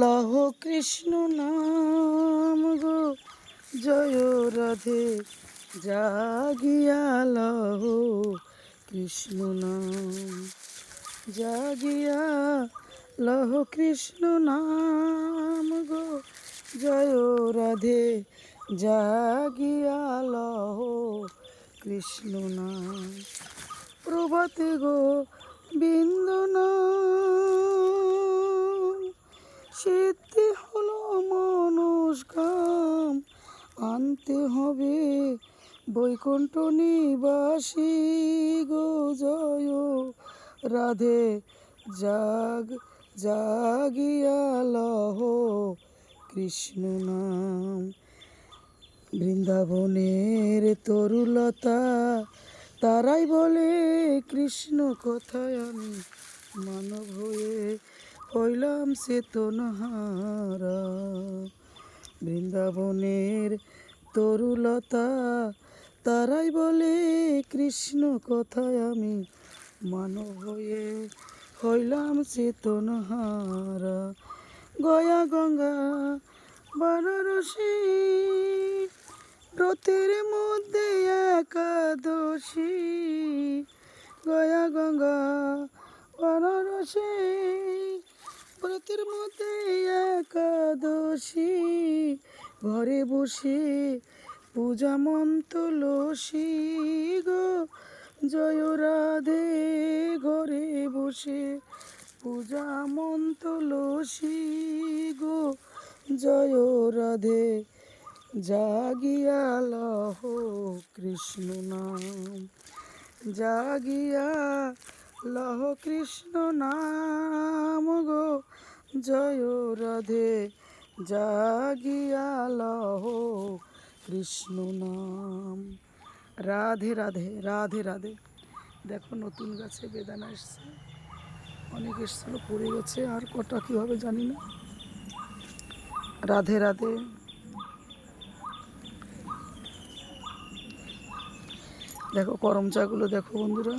লহ কৃষ্ণ নাম গো, জয় রাধে জাগিয়া লহ কৃষ্ণ নাম, জাগিয়া লহ কৃষ্ণ নাম গো, জয় রাধে জাগিয়া লহ কৃষ্ণ নাম। প্রভাতে গো বিন্দু নাম, সিদ্ধি হলো মনস্কাম, আনতে হবে বৈকুণ্ঠ নিবাসী গো, জয় রাধে জাগিয়া লহ কৃষ্ণ নাম। বৃন্দাবনের তরুলতা তারাই বলে কৃষ্ণ কথায়, আমি মানব হয়ে হইলাম চেতনহারা। বৃন্দাবনের তরুলতা তারাই বলে কৃষ্ণ কথায়, আমি মানব হয়ে হইলাম চেতনহারা। গয়া গঙ্গা বারাণসী, ব্রতের মধ্যে একাদশী। গয়া গঙ্গা বারাণসী, ব্রতের মধ্যে একাদশী। ঘরে বসে পূজা মন্ত্রলসী গো, জয় রাধে ঘরে বসে পূজা মন্ত্রলসী গো, জয় রাধে জাগিয়া লহ কৃষ্ণ নাম, জাগিয়া লহ কৃষ্ণ নাম গো, জয় রাধে জাগিয়া লহ কৃষ্ণ নাম। রাধে রাধে রাধে রাধে। দেখো নতুন গাছে বেদানা এসছে, অনেক এসছিল পড়ে গেছে, আর কটা কী হবে জানি না। রাধে রাধে। দেখো করম চাগুলো দেখো বন্ধুরা,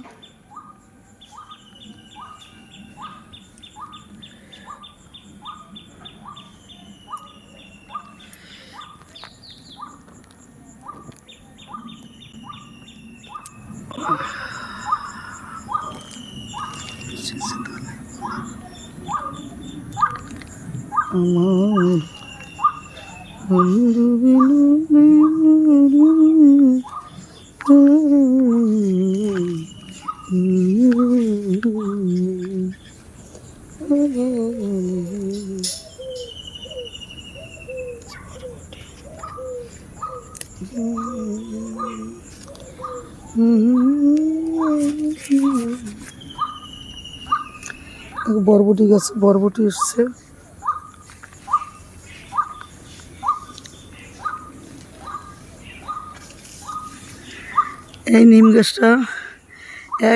আমার বন্ধু বরবটি গাছে বরবটি এসছে। এই নিম গাছটা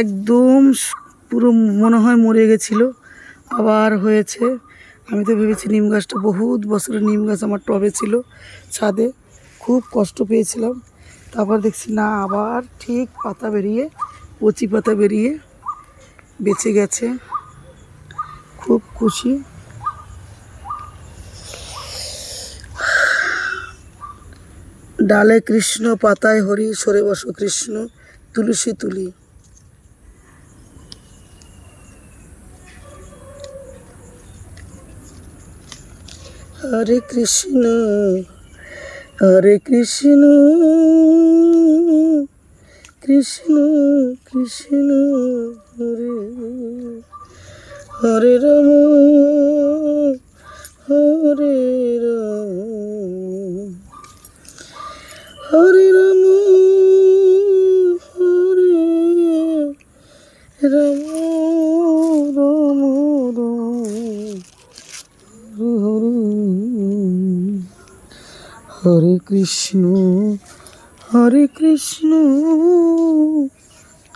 একদম পুরো মনে হয় মরে গেছিল, আবার হয়েছে। আমি তো ভেবেছি নিম গাছটা বহুত বছরের নিম গাছ আমার টবে ছিল ছাদে, খুব কষ্ট পেয়েছিলাম। তারপর দেখছি না, আবার ঠিক পাতা বেরিয়ে, কচি পাতা বেরিয়ে বেঁচে গেছে, খুব খুশি। ডালে কৃষ্ণ পাতায় হরি, সরে বসো কৃষ্ণ তুলসী তুলি। হরে কৃষ্ণ হরে কৃষ্ণ, কৃষ্ণ কৃষ্ণ হরে হরে, রাম হরে রাম, হরে রাম হরে রাম, রাম রাম হরে হরে কৃষ্ণ হরে কৃষ্ণ,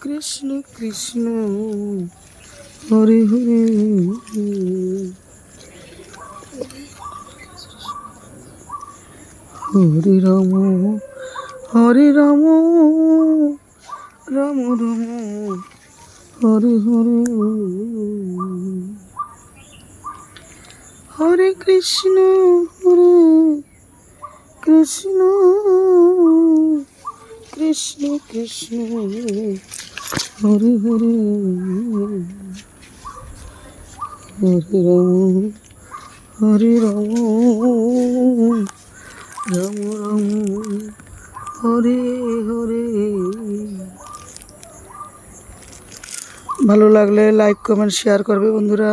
কৃষ্ণ কৃষ্ণ হরে হরে, হরে রাম হরে রাম, রাম রাম হরে হরে। হরে কৃষ্ণ কৃষ্ণ কৃষ্ণ কৃষ্ণ হরে হরে হরে রাম হরে রাম রাম রাম হরে হরে। ভালো লাগলে লাইক কমেন্ট শেয়ার করবে বন্ধুরা।